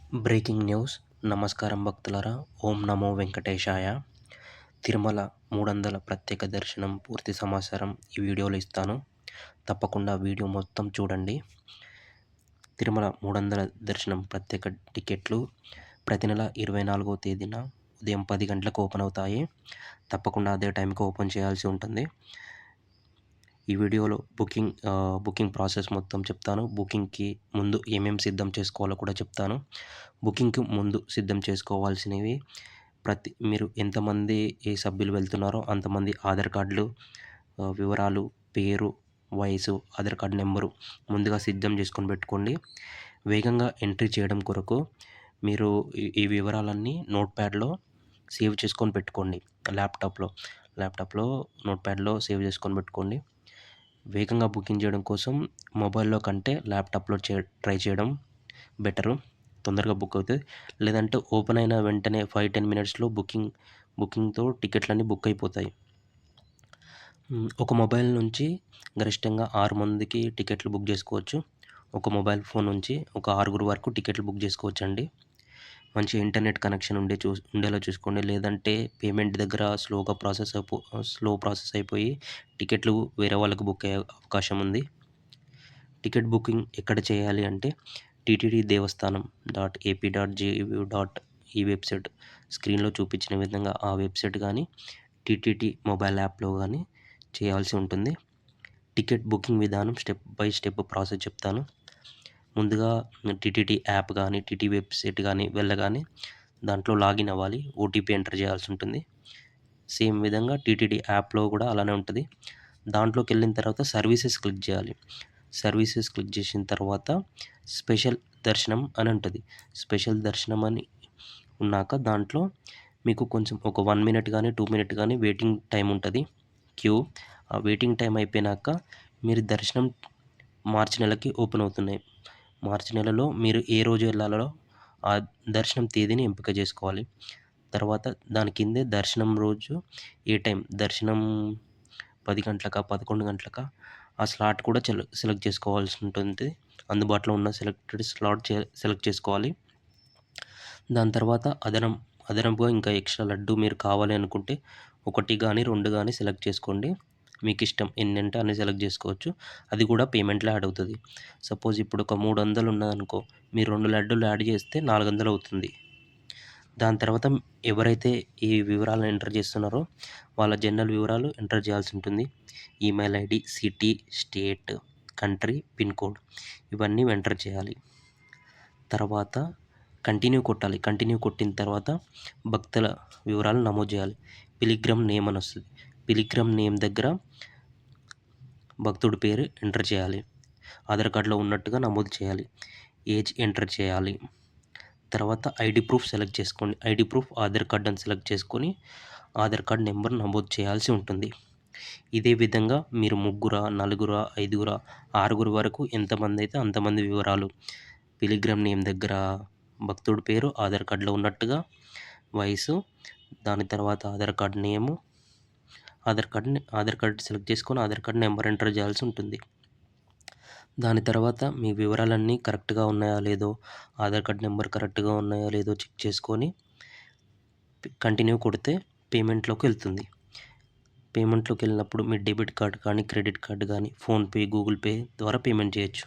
Breaking news. నమస్కారం భక్తులారా. ఓం నమో వెంకటేశాయ. తిరుమల 300 ప్రత్యేక దర్శనం పూర్తి సమాచారం ఈ వీడియోలో ఇస్తాను. తప్పకుండా వీడియో మొత్తం చూడండి. తిరుమల 300 దర్శనం ప్రత్యేక టికెట్లు ప్రతి నెల 24వ తేదీన ఉదయం 10 గంటలకు ఓపెన్ అవుతాయి. తప్పకుండా అదే టైంకి ఓపెన్ చేయాల్సి ఉంటుంది. ఈ వీడియోలో బుకింగ్ ప్రాసెస్ మొత్తం చెప్తాను. బుకింగ్‌కి ముందు ఏమేమి సిద్ధం చేసుకోవాలో కూడా చెప్తాను. బుకింగ్‌కి ముందు సిద్ధం చేసుకోవాల్సినవి మీరు ఎంతమంది సభ్యులు వెళ్తున్నారో అంతమంది ఆధార్ కార్డులు వివరాలు, పేరు, వయసు, ఆధార్ కార్డ్ నెంబరు ముందుగా సిద్ధం చేసుకొని పెట్టుకోండి. వేగంగా ఎంట్రీ చేయడం కొరకు మీరు ఈ వివరాలన్నీ నోట్‌ప్యాడ్‌లో సేవ్ చేసుకొని పెట్టుకోండి. ల్యాప్‌టాప్‌లో నోట్‌ప్యాడ్‌లో సేవ్ చేసుకొని పెట్టుకోండి. వేగంగా బుకింగ్ చేయడం కోసం మొబైల్‌లో కంటే ల్యాప్‌టాప్‌లో ట్రై చేయడం బెటరు. తొందరగా బుక్ అవుతాయి. లేదంటే ఓపెన్ అయిన వెంటనే 5-10 మినిట్స్‌లో బుకింగ్‌తో టికెట్లన్నీ బుక్ అయిపోతాయి. ఒక మొబైల్ నుంచి గరిష్టంగా 6 మందికి టికెట్లు బుక్ చేసుకోవచ్చు. ఒక మొబైల్ ఫోన్ నుంచి ఒక 6 వరకు టికెట్లు బుక్ చేసుకోవచ్చండి. మంచి ఇంటర్నెట్ కనెక్షన్ ఉండేలా చూసుకోండి. లేదంటే పేమెంట్ దగ్గర స్లో ప్రాసెస్ అయిపోయి టికెట్లు వేరే వాళ్ళకి బుక్ అయ్యే అవకాశం ఉంది. టికెట్ బుకింగ్ ఎక్కడ చేయాలి అంటే ttddevastanam.ap.gov. ఈ వెబ్సైట్ స్క్రీన్‌లో చూపించిన విధంగా ఆ వెబ్సైట్ కానీ టీటీడీ మొబైల్ యాప్‌లో కానీ చేయాల్సి ఉంటుంది. టికెట్ బుకింగ్ విధానం స్టెప్ బై స్టెప్ ప్రాసెస్ చెప్తాను. ముందుగా టీటీడీ యాప్ కానీ టీటీ వెబ్సైట్ కానీ వెళ్ళగానే దాంట్లో లాగిన్ అవ్వాలి. ఓటీపీ ఎంటర్ చేయాల్సి ఉంటుంది. సేమ్ విధంగా టీటీడీ యాప్‌లో కూడా అలానే ఉంటుంది. దాంట్లోకి వెళ్ళిన తర్వాత సర్వీసెస్ క్లిక్ చేయాలి. సర్వీసెస్ క్లిక్ చేసిన తర్వాత స్పెషల్ దర్శనం అని ఉంటుంది. స్పెషల్ దర్శనం అని ఉన్నాక దాంట్లో మీకు కొంచెం ఒక 1 మినిట్ కానీ 2 మినిట్ కానీ వెయిటింగ్ టైం ఉంటుంది. క్యూ. ఆ వెయిటింగ్ టైం అయిపోయినాక మీరు దర్శనం మార్చి నెలకి ఓపెన్ అవుతున్నాయి. మార్చి నెలలో మీరు ఏ రోజు వెళ్ళాలో ఆ దర్శనం తేదీని ఎంపిక చేసుకోవాలి. తర్వాత దాని కిందే దర్శనం రోజు ఏ టైం దర్శనం 10 గంటలకా 11 గంటలకా ఆ స్లాట్ కూడా సెలెక్ట్ చేసుకోవాల్సి ఉంటుంది. అందుబాటులో ఉన్న సెలెక్టెడ్ స్లాట్ సెలెక్ట్ చేసుకోవాలి. దాని తర్వాత అదనంగా ఇంకా ఎక్స్ట్రా లడ్డు మీరు కావాలి అనుకుంటే 1 కానీ 2 కానీ సెలెక్ట్ చేసుకోండి. మీకు ఇష్టం ఎన్నంటే అన్ని సెలెక్ట్ చేసుకోవచ్చు. అది కూడా పేమెంట్‌లో యాడ్ అవుతుంది. సపోజ్ ఇప్పుడు ఒక 300 ఉన్నదనుకో, మీరు 2 లడ్డూలు యాడ్ చేస్తే 400 అవుతుంది. దాని తర్వాత ఎవరైతే ఈ వివరాలను ఎంటర్ చేస్తున్నారో వాళ్ళ జనరల్ వివరాలు ఎంటర్ చేయాల్సి ఉంటుంది. Email ID, city, state, country, pin code ఇవన్నీ ఎంటర్ చేయాలి. తర్వాత కంటిన్యూ కొట్టాలి. కంటిన్యూ కొట్టిన తర్వాత భక్తుల వివరాలు నమోదు చేయాలి. పిలిగ్రమ్ నేమ్ అని వస్తుంది. పిలిగ్రమ్ నేమ్ దగ్గర భక్తుడి పేరు ఎంటర్ చేయాలి. ఆధార్ కార్డులో ఉన్నట్టుగా నమోదు చేయాలి. ఏజ్ ఎంటర్ చేయాలి. తర్వాత ఐడి ప్రూఫ్ సెలెక్ట్ చేసుకోండి. ఐడి ప్రూఫ్ ఆధార్ కార్డ్ అని సెలెక్ట్ చేసుకొని ఆధార్ కార్డ్ నెంబర్ నమోదు చేయాల్సి ఉంటుంది. ఇదే విధంగా మీరు 3, 4, 5, 6 వరకు ఎంతమంది అయితే అంతమంది వివరాలు పిలిగ్రమ్ నేమ్ దగ్గర భక్తుడి పేరు ఆధార్ కార్డులో ఉన్నట్టుగా, వయసు, దాని తర్వాత ఆధార్ కార్డ్ నేము, ఆధార్ కార్డ్ సెలెక్ట్ చేసుకొని ఆధార్ కార్డ్ నెంబర్ ఎంటర్ చేయాల్సి ఉంటుంది. దాని తర్వాత మీ వివరాలన్నీ కరెక్ట్‌గా ఉన్నాయో లేదో, ఆధార్ కార్డ్ నెంబర్ కరెక్ట్‌గా ఉన్నాయో లేదో చెక్ చేసుకొని కంటిన్యూ కొడితే పేమెంట్‌లోకి వెళ్తుంది. పేమెంట్‌లోకి వెళ్ళినప్పుడు మీ డెబిట్ కార్డ్ కానీ, క్రెడిట్ కార్డ్ కానీ, ఫోన్‌పే, గూగుల్ పే ద్వారా పేమెంట్ చేయొచ్చు.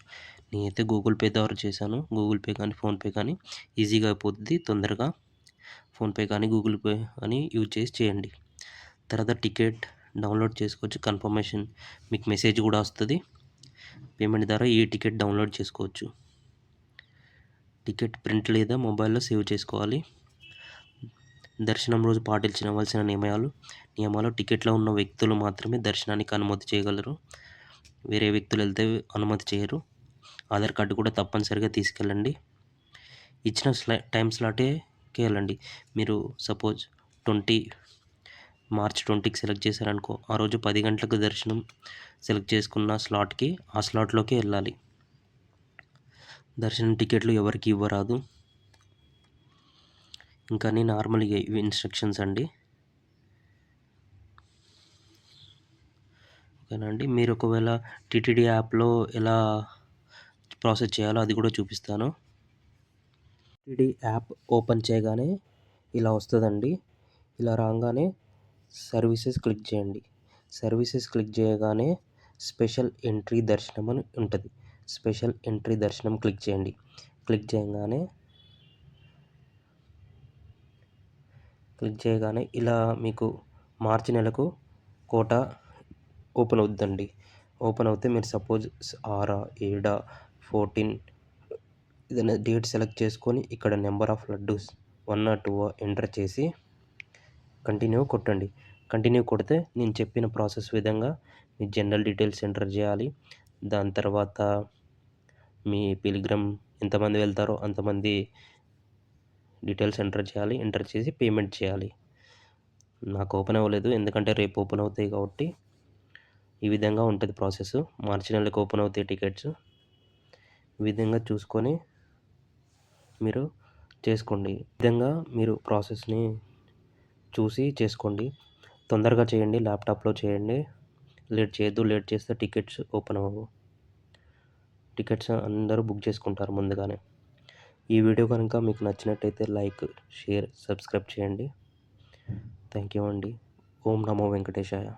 నేనైతే గూగుల్ పే ద్వారా చేశాను. గూగుల్ పే కానీ, ఫోన్‌పే కానీ ఈజీగా అయిపోద్ది తొందరగా. ఫోన్‌పే కానీ, గూగుల్ పే కానీ యూజ్ చేయండి. తర్వాత టికెట్ డౌన్లోడ్ చేసుకోవచ్చు. కన్ఫర్మేషన్ మీకు మెసేజ్ కూడా వస్తుంది. పేమెంట్ ద్వారా ఈ టికెట్ డౌన్లోడ్ చేసుకోవచ్చు. టికెట్ ప్రింట్ లేదా మొబైల్లో సేవ్ చేసుకోవాలి. దర్శనం రోజు పాటించవలసిన నియమాలు టికెట్లో ఉన్న వ్యక్తులు మాత్రమే దర్శనానికి అనుమతి చేయగలరు. వేరే వ్యక్తులు వెళ్తే అనుమతి చేయరు. ఆధార్ కార్డు కూడా తప్పనిసరిగా తీసుకెళ్ళండి. ఇచ్చిన టైం స్లాట్‌కే వెళ్ళండి. మీరు సపోజ్ మార్చ్ 20కి సెలెక్ట్ చేశారనుకో, ఆ రోజు 10 గంటలకు దర్శనం సెలెక్ట్ చేసుకున్న స్లాట్‌కి ఆ స్లాట్‌లోకే వెళ్ళాలి. దర్శనం టికెట్లు ఎవరికి ఇవ్వరాదు. ఇంకా అన్నీ నార్మల్‌గా ఇవి ఇన్స్ట్రక్షన్స్ అండి. ఓకేనా అండి. మీరు ఒకవేళ టీటీడీ యాప్‌లో ఎలా ప్రాసెస్ చేయాలో అది కూడా చూపిస్తాను. టీటీడీ యాప్ ఓపెన్ చేయగానే ఇలా వస్తుందండి. ఇలా రాగానే సర్వీసెస్ క్లిక్ చేయండి. సర్వీసెస్ క్లిక్ చేయగానే స్పెషల్ ఎంట్రీ దర్శనం అని ఉంటుంది. స్పెషల్ ఎంట్రీ దర్శనం క్లిక్ చేయండి. క్లిక్ చేయగానే ఇలా మీకు మార్చి నెలకు కోటా ఓపెన్ అవుద్దండి. ఓపెన్ అవుతే మీరు సపోజ్ 6, 7, 14 ఏదైనా డేట్ సెలెక్ట్ చేసుకొని ఇక్కడ number of laddoos 1 or 2 enter చేసి కంటిన్యూ కొట్టండి. కంటిన్యూ కొడితే నేను చెప్పిన ప్రాసెస్ విధంగా మీ జనరల్ డీటెయిల్స్ ఎంటర్ చేయాలి. దాని తర్వాత మీ పిలిగ్రమ్ ఎంతమంది వెళ్తారో అంతమంది డీటెయిల్స్ ఎంటర్ చేయాలి. ఎంటర్ చేసి పేమెంట్ చేయాలి. నాకు ఓపెన్ అవ్వలేదు, ఎందుకంటే రేపు ఓపెన్ అవుతాయి కాబట్టి. ఈ విధంగా ఉంటుంది ప్రాసెస్. మార్చి నెలకు ఓపెన్ అవుతాయి టికెట్స్. ఈ విధంగా చూసుకొని మీరు చేసుకోండి. ఈ విధంగా మీరు ప్రాసెస్ని చూసి చేసుకోండి. తొందరగా చేయండి, ల్యాప్టాప్లో చేయండి. లేట్ చేయొద్దు. లేట్ చేస్తే టికెట్స్ ఓపెన్ అవ్వవు. టికెట్స్ అందరూ బుక్ చేసుకుంటారు ముందుగానే. ఈ వీడియో కనుక మీకు నచ్చినట్టయితే లైక్, షేర్, సబ్స్క్రైబ్ చేయండి. థ్యాంక్ యూ అండి. ఓం నమో వెంకటేశాయ.